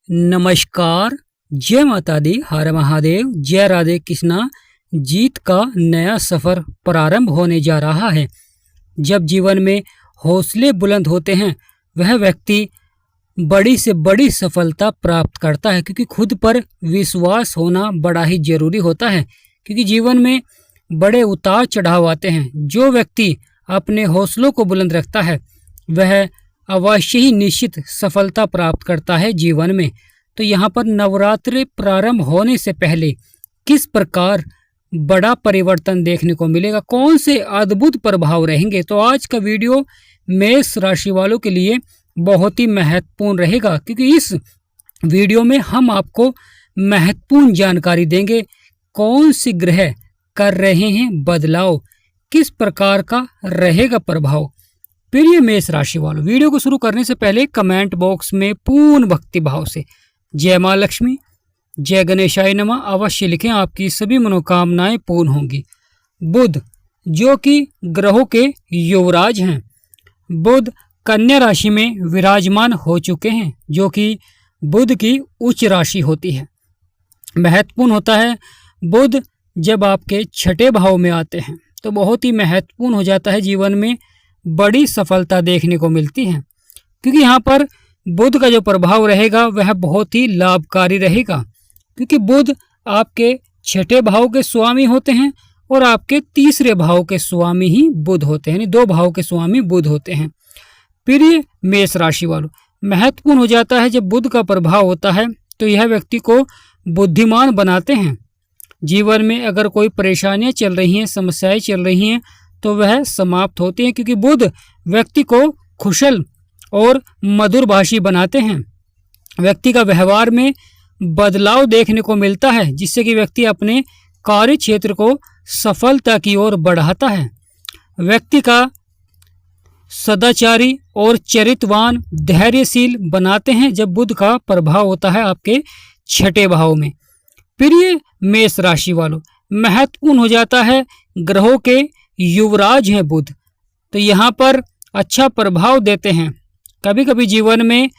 नमस्कार, जय माता दी, हर महादेव, जय राधे कृष्णा। जीत का नया सफर प्रारंभ होने जा रहा है। जब जीवन में हौसले बुलंद होते हैं वह व्यक्ति बड़ी से बड़ी सफलता प्राप्त करता है, क्योंकि खुद पर विश्वास होना बड़ा ही जरूरी होता है। क्योंकि जीवन में बड़े उतार चढ़ाव आते हैं। जो व्यक्ति अपने हौसलों को बुलंद रखता है वह अवश्य ही निश्चित सफलता प्राप्त करता है जीवन में। तो यहाँ पर नवरात्रि प्रारंभ होने से पहले किस प्रकार बड़ा परिवर्तन देखने को मिलेगा, कौन से अद्भुत प्रभाव रहेंगे, तो आज का वीडियो मेष राशि वालों के लिए बहुत ही महत्वपूर्ण रहेगा। क्योंकि इस वीडियो में हम आपको महत्वपूर्ण जानकारी देंगे। कौन सी ग्रह कर रहे हैं बदलाव, किस प्रकार का रहेगा प्रभाव। प्रिय मेष राशि वालों, वीडियो को शुरू करने से पहले कमेंट बॉक्स में पूर्ण भक्ति भाव से जय मां लक्ष्मी, जय गणेशाय नमः अवश्य लिखें। आपकी सभी मनोकामनाएं पूर्ण होंगी। बुध जो कि ग्रहों के युवराज हैं, बुध कन्या राशि में विराजमान हो चुके हैं, जो कि बुध की उच्च राशि होती है। महत्वपूर्ण होता है बुध जब आपके छठे भाव में आते हैं तो बहुत ही महत्वपूर्ण हो जाता है। जीवन में बड़ी सफलता देखने को मिलती है, क्योंकि यहाँ पर बुध का जो प्रभाव रहेगा वह बहुत ही लाभकारी रहेगा। क्योंकि बुध आपके छठे भाव के स्वामी होते हैं और आपके तीसरे भाव के स्वामी ही बुध होते हैं, यानी दो भाव के स्वामी बुध होते हैं। प्रिय मेष राशि वालों, महत्वपूर्ण हो जाता है जब बुध का प्रभाव होता है तो यह व्यक्ति को बुद्धिमान बनाते हैं। जीवन में अगर कोई परेशानियां चल रही हैं, समस्याएं चल रही हैं, तो वह समाप्त होती हैं, क्योंकि बुध व्यक्ति को कुशल और मधुर भाषी बनाते हैं। व्यक्ति का व्यवहार में बदलाव देखने को मिलता है, जिससे कि व्यक्ति अपने कार्य क्षेत्र को सफलता की ओर बढ़ाता है। व्यक्ति का सदाचारी और चरित्रवान, धैर्यशील बनाते हैं जब बुध का प्रभाव होता है आपके छठे भाव में। प्रिय मेष राशि वालों, महत्वपूर्ण हो जाता है ग्रहों के युवराज हैं बुध, तो यहाँ पर अच्छा प्रभाव देते हैं। कभी कभी जीवन में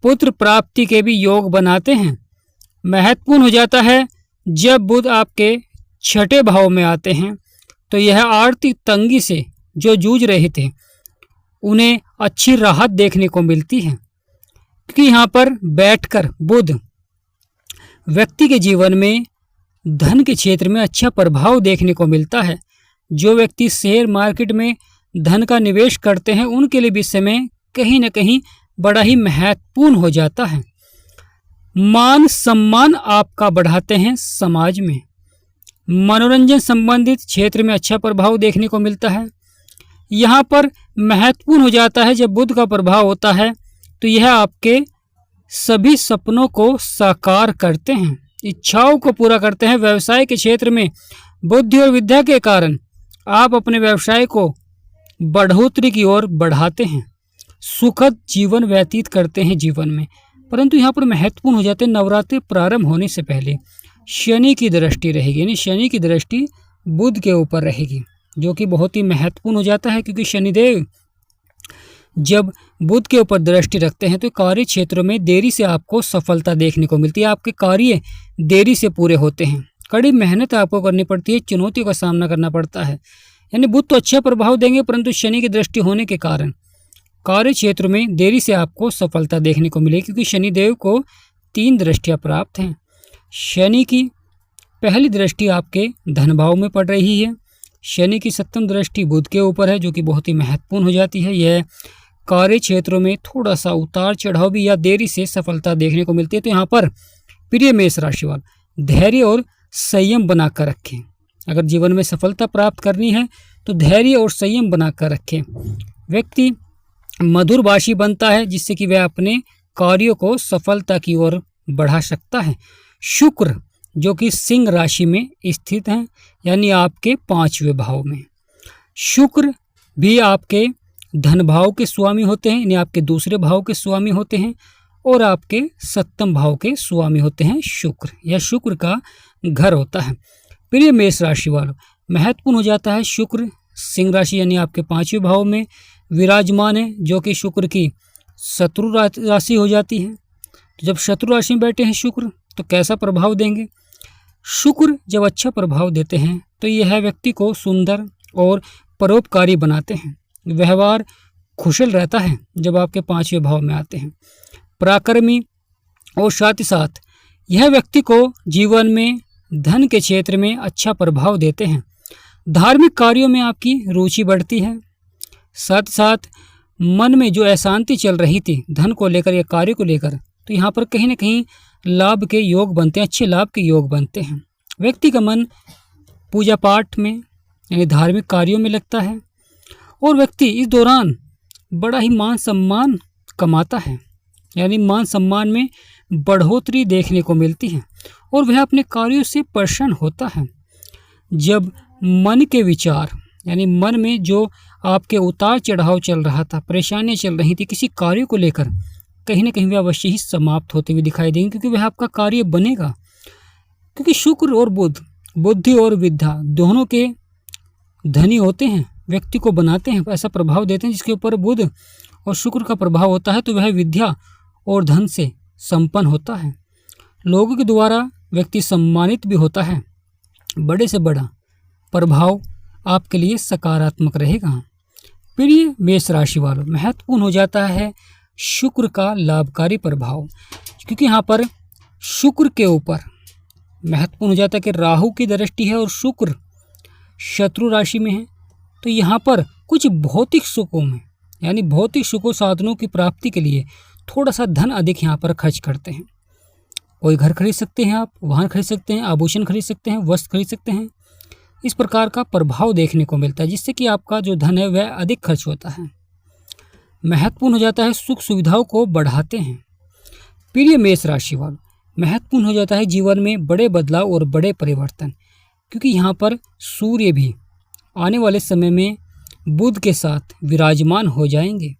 पुत्र प्राप्ति के भी योग बनाते हैं। महत्वपूर्ण हो जाता है जब बुध आपके छठे भाव में आते हैं तो यह आर्थिक तंगी से जो जूझ रहे थे उन्हें अच्छी राहत देखने को मिलती है, क्योंकि यहाँ पर बैठकर बुध व्यक्ति के जीवन में धन के क्षेत्र में अच्छा प्रभाव देखने को मिलता है। जो व्यक्ति शेयर मार्केट में धन का निवेश करते हैं उनके लिए भी समय कहीं न कहीं बड़ा ही महत्वपूर्ण हो जाता है। मान सम्मान आपका बढ़ाते हैं समाज में। मनोरंजन संबंधित क्षेत्र में अच्छा प्रभाव देखने को मिलता है। यहाँ पर महत्वपूर्ण हो जाता है जब बुध का प्रभाव होता है तो यह आपके सभी सपनों को साकार करते हैं, इच्छाओं को पूरा करते हैं। व्यवसाय के क्षेत्र में बुद्धि और विद्या के कारण आप अपने व्यवसाय को बढ़ोतरी की ओर बढ़ाते हैं, सुखद जीवन व्यतीत करते हैं जीवन में। परंतु यहाँ पर महत्वपूर्ण हो जाते हैं नवरात्रि प्रारंभ होने से पहले शनि की दृष्टि रहेगी, यानी शनि की दृष्टि बुध के ऊपर रहेगी, जो कि बहुत ही महत्वपूर्ण हो जाता है। क्योंकि शनिदेव जब बुध के ऊपर दृष्टि रखते हैं तो कार्य क्षेत्रों में देरी से आपको सफलता देखने को मिलती है। आपके कार्य देरी से पूरे होते हैं, कड़ी मेहनत आपको करनी पड़ती है, चुनौतियों का सामना करना पड़ता है। यानी बुध तो अच्छा प्रभाव देंगे, परंतु शनि की दृष्टि होने के कारण कार्य क्षेत्र में देरी से आपको सफलता देखने को मिलेगी, क्योंकि शनिदेव को 3 दृष्टियां प्राप्त हैं। शनि की पहली दृष्टि आपके धन भाव में पड़ रही है। शनि की 7वीं दृष्टि बुध के ऊपर है, जो कि बहुत ही महत्वपूर्ण हो जाती है। यह कार्य क्षेत्रों में थोड़ा सा उतार चढ़ाव भी या देरी से सफलता देखने को मिलती है। तो यहाँ पर प्रिय मेष राशि वाले धैर्य और संयम बनाकर रखें। अगर जीवन में सफलता प्राप्त करनी है तो धैर्य और संयम बनाकर रखें। व्यक्ति मधुर भाषी बनता है, जिससे कि वह अपने कार्यों को सफलता की ओर बढ़ा सकता है। शुक्र जो कि सिंह राशि में स्थित हैं, यानी आपके 5वें भाव में। शुक्र भी आपके धन भाव के स्वामी होते हैं, यानी आपके दूसरे भाव के स्वामी होते हैं, और आपके 7वें भाव के स्वामी होते हैं शुक्र। यह शुक्र का घर होता है। प्रिय मेष राशि वालों, महत्वपूर्ण हो जाता है शुक्र सिंह राशि यानी आपके 5वें भाव में विराजमान है, जो कि शुक्र की शत्रु राशि हो जाती है। तो जब शत्रु राशि में बैठे हैं शुक्र तो कैसा प्रभाव देंगे? शुक्र जब अच्छा प्रभाव देते हैं तो यह व्यक्ति को सुंदर और परोपकारी बनाते हैं। व्यवहार कुशल रहता है जब आपके 5वें भाव में आते हैं। पराक्रमी और साथ ही साथ यह व्यक्ति को जीवन में धन के क्षेत्र में अच्छा प्रभाव देते हैं। धार्मिक कार्यों में आपकी रुचि बढ़ती है। साथ ही साथ मन में जो अशांति चल रही थी धन को लेकर या कार्य को लेकर, तो यहाँ पर कहीं ना कहीं लाभ के योग बनते हैं, अच्छे लाभ के योग बनते हैं। व्यक्ति का मन पूजा पाठ में यानी धार्मिक कार्यों में लगता है और व्यक्ति इस दौरान बड़ा ही मान सम्मान कमाता है, यानी मान सम्मान में बढ़ोतरी देखने को मिलती है और वह अपने कार्यों से प्रसन्न होता है। जब मन के विचार यानी मन में जो आपके उतार चढ़ाव चल रहा था, परेशानियां चल रही थी किसी कार्य को लेकर, कहीं ना कहीं वह अवश्य ही समाप्त होते हुए दिखाई देंगे, क्योंकि वह आपका कार्य बनेगा। क्योंकि शुक्र और बुध, बुद्धि और विद्या दोनों के धनी होते हैं, व्यक्ति को बनाते हैं, ऐसा प्रभाव देते हैं जिसके ऊपर बुध और शुक्र का प्रभाव होता है, तो वह विद्या और धन से संपन्न होता है। लोगों के द्वारा व्यक्ति सम्मानित भी होता है। बड़े से बड़ा प्रभाव आपके लिए सकारात्मक रहेगा। प्रिय मेष राशि वालों, महत्वपूर्ण हो जाता है शुक्र का लाभकारी प्रभाव, क्योंकि यहाँ पर शुक्र के ऊपर महत्वपूर्ण हो जाता है कि राहु की दृष्टि है और शुक्र शत्रु राशि में है। तो यहाँ पर कुछ भौतिक सुखों में यानी भौतिक सुखों साधनों की प्राप्ति के लिए थोड़ा सा धन अधिक यहाँ पर खर्च करते हैं। कोई घर खरीद सकते हैं, आप वाहन खरीद सकते हैं, आभूषण खरीद सकते हैं, वस्त्र खरीद सकते हैं। इस प्रकार का प्रभाव देखने को मिलता है जिससे कि आपका जो धन है वह अधिक खर्च होता है। महत्वपूर्ण हो जाता है सुख सुविधाओं को बढ़ाते हैं। प्रिय मेष राशि वालों, महत्वपूर्ण हो जाता है जीवन में बड़े बदलाव और बड़े परिवर्तन, क्योंकि यहाँ पर सूर्य भी आने वाले समय में बुध के साथ विराजमान हो जाएंगे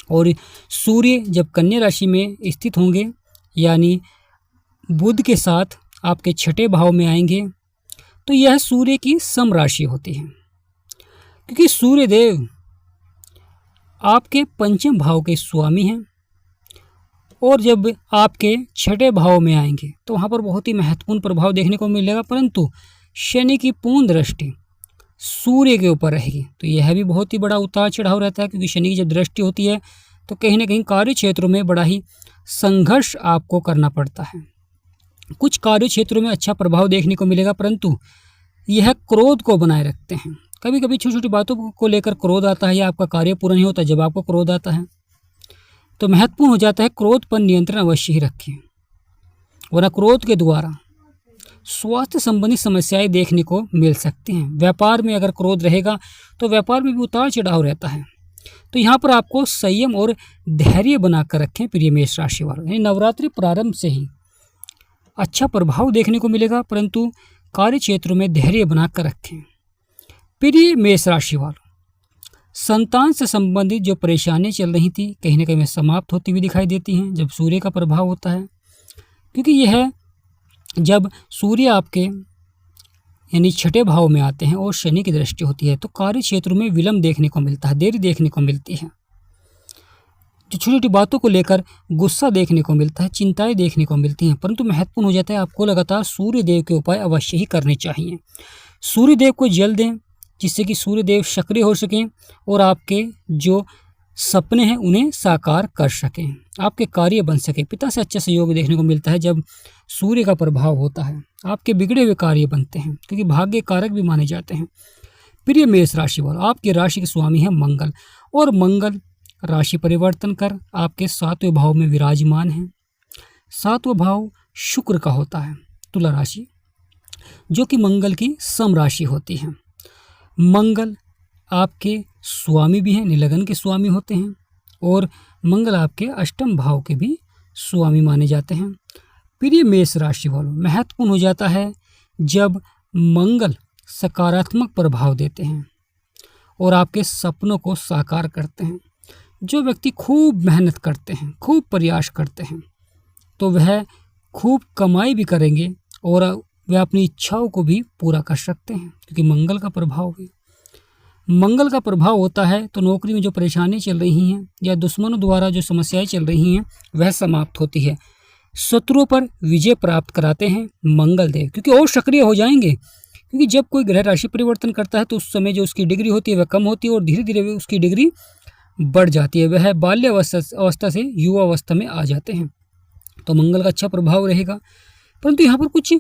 और सूर्य जब कन्या राशि में स्थित होंगे यानी बुध के साथ आपके 6ठे भाव में आएंगे, तो यह सूर्य की सम राशि होती है, क्योंकि सूर्य देव आपके 5वें भाव के स्वामी हैं और जब आपके 6ठे भाव में आएंगे तो वहाँ पर बहुत ही महत्वपूर्ण प्रभाव देखने को मिलेगा। परंतु शनि की पूर्ण दृष्टि सूर्य के ऊपर रहेगी, तो यह भी बहुत ही बड़ा उतार चढ़ाव रहता है, क्योंकि शनि की जब दृष्टि होती है तो कहीं ना कहीं कार्य क्षेत्रों में बड़ा ही संघर्ष आपको करना पड़ता है। कुछ कार्य क्षेत्रों में अच्छा प्रभाव देखने को मिलेगा, परंतु यह क्रोध को बनाए रखते हैं। कभी कभी छोटी छोटी बातों को लेकर क्रोध आता है या आपका कार्य पूरा नहीं होता जब आपको क्रोध आता है, तो महत्वपूर्ण हो जाता है क्रोध पर नियंत्रण अवश्य ही रखें, वरना क्रोध के द्वारा स्वास्थ्य संबंधी समस्याएं देखने को मिल सकती हैं। व्यापार में अगर क्रोध रहेगा तो व्यापार में भी उतार चढ़ाव रहता है, तो यहाँ पर आपको संयम और धैर्य बनाकर रखें। प्रिय मेष राशि वालों, यानी नवरात्रि प्रारंभ से ही अच्छा प्रभाव देखने को मिलेगा, परंतु कार्य क्षेत्रों में धैर्य बनाकर रखें। प्रिय मेष राशि वालों, संतान से संबंधित जो परेशानियां चल रही थी कहीं ना कहीं समाप्त होती हुई दिखाई देती हैं जब सूर्य का प्रभाव होता है, क्योंकि यह जब सूर्य आपके यानी 6ठे भाव में आते हैं और शनि की दृष्टि होती है तो कार्य क्षेत्रों में विलंब देखने को मिलता है, देरी देखने को मिलती है। जो छोटी छोटी बातों को लेकर गुस्सा देखने को मिलता है, चिंताएं देखने को मिलती हैं, परंतु महत्वपूर्ण हो जाता है आपको लगातार सूर्य देव के उपाय अवश्य ही करने चाहिए। सूर्य देव को जल दें जिससे कि सूर्य देव सक्रिय हो सकें और आपके जो सपने हैं उन्हें साकार कर सकें, आपके कार्य बन सके। पिता से अच्छा सहयोग देखने को मिलता है जब सूर्य का प्रभाव होता है, आपके बिगड़े हुए कार्य बनते हैं, क्योंकि भाग्य कारक भी माने जाते हैं। प्रिय मेष राशि वालों, आपकी राशि के स्वामी है मंगल और मंगल राशि परिवर्तन कर आपके 7वें भाव में विराजमान है। 7वां भाव शुक्र का होता है, तुला राशि, जो कि मंगल की सम राशि होती है। मंगल आपके स्वामी भी हैं, निलग्न के स्वामी होते हैं और मंगल आपके 8वें भाव के भी स्वामी माने जाते हैं। प्रिय मेष राशि वालों, महत्वपूर्ण हो जाता है जब मंगल सकारात्मक प्रभाव देते हैं और आपके सपनों को साकार करते हैं। जो व्यक्ति खूब मेहनत करते हैं, खूब प्रयास करते हैं, तो वह खूब कमाई भी करेंगे और वह अपनी इच्छाओं को भी पूरा कर सकते हैं, क्योंकि मंगल का प्रभाव है। मंगल का प्रभाव होता है तो नौकरी में जो परेशानी चल रही हैं या दुश्मनों द्वारा जो समस्याएं चल रही हैं वह समाप्त होती है। शत्रुओं पर विजय प्राप्त कराते हैं मंगल देव, क्योंकि और सक्रिय हो जाएंगे। क्योंकि जब कोई ग्रह राशि परिवर्तन करता है तो उस समय जो उसकी डिग्री होती है वह कम होती है और धीरे धीरे उसकी डिग्री बढ़ जाती है। वह बाल्यावस्था से युवा अवस्था में आ जाते हैं, तो मंगल का अच्छा प्रभाव रहेगा। परंतु यहाँ पर कुछ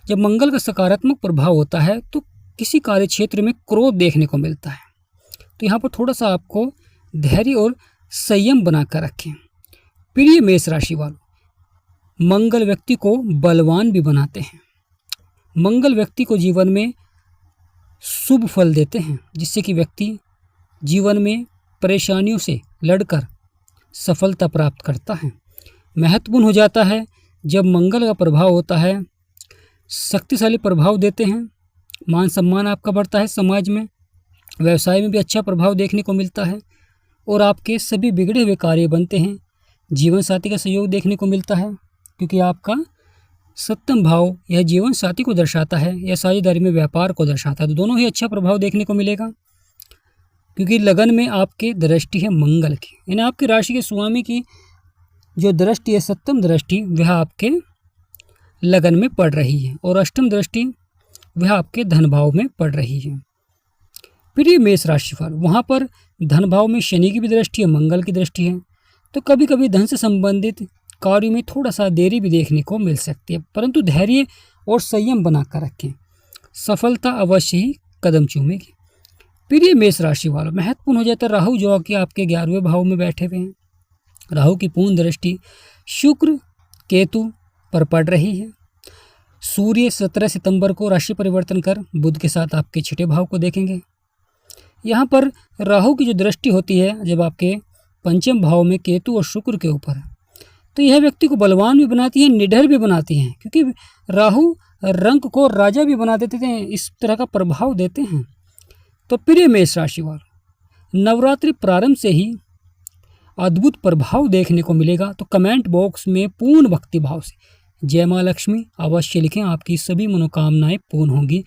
जब मंगल का सकारात्मक प्रभाव होता है तो किसी कार्य क्षेत्र में क्रोध देखने को मिलता है, तो यहाँ पर थोड़ा सा आपको धैर्य और संयम बनाकर रखें। प्रिय मेष राशि वालों, मंगल व्यक्ति को बलवान भी बनाते हैं। मंगल व्यक्ति को जीवन में शुभ फल देते हैं, जिससे कि व्यक्ति जीवन में परेशानियों से लड़कर सफलता प्राप्त करता है। महत्वपूर्ण हो जाता है जब मंगल का प्रभाव होता है, शक्तिशाली प्रभाव देते हैं। मान सम्मान आपका बढ़ता है समाज में, व्यवसाय में भी अच्छा प्रभाव देखने को मिलता है और आपके सभी बिगड़े हुए कार्य बनते हैं। जीवन साथी का सहयोग देखने को मिलता है, क्योंकि आपका सप्तम भाव यह जीवन साथी को दर्शाता है, यह साझेदारी में व्यापार को दर्शाता है। तो दोनों ही अच्छा प्रभाव देखने को मिलेगा, क्योंकि लगन में आपके दृष्टि है मंगल की, यानी आपकी राशि के स्वामी की जो दृष्टि है सप्तम दृष्टि वह आपके लगन में पड़ रही है और अष्टम दृष्टि वह आपके धन भाव में पड़ रही है। प्रिय मेष राशिफल, वहाँ पर धन भाव में शनि की भी दृष्टि है, मंगल की दृष्टि है, तो कभी कभी धन से संबंधित कार्यों में थोड़ा सा देरी भी देखने को मिल सकती है, परंतु धैर्य और संयम बनाकर रखें, सफलता अवश्य ही कदम चूमेगी। प्रिय मेष राशि वालों, महत्वपूर्ण हो जाता है राहु जो कि आपके 11वें भाव में बैठे हुए हैं। राहु की पूर्ण दृष्टि शुक्र केतु पर पड़ रही है। सूर्य 17 सितंबर को राशि परिवर्तन कर बुध के साथ आपके 6ठे भाव को देखेंगे। यहाँ पर राहु की जो दृष्टि होती है जब आपके पंचम भाव में केतु और शुक्र के ऊपर, तो यह व्यक्ति को बलवान भी बनाती है, निडर भी बनाती हैं, क्योंकि राहु रंक को राजा भी बना देते हैं, इस तरह का प्रभाव देते हैं। तो प्रिय मेष राशि वालों, नवरात्रि प्रारंभ से ही अद्भुत प्रभाव देखने को मिलेगा, तो कमेंट बॉक्स में पूर्ण भक्ति भाव से जय माँ लक्ष्मी अवश्य लिखें, आपकी सभी मनोकामनाएं पूर्ण होंगी।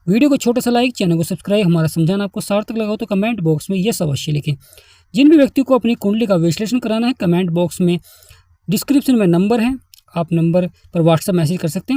वीडियो को छोटा सा लाइक, चैनल को सब्सक्राइब, हमारा समझाना आपको सार्थक लगा तो कमेंट बॉक्स में यस अवश्य लिखें। जिन भी व्यक्ति को अपनी कुंडली का विश्लेषण कराना है, कमेंट बॉक्स में डिस्क्रिप्शन में नंबर है, आप नंबर पर व्हाट्सएप मैसेज कर सकते हैं।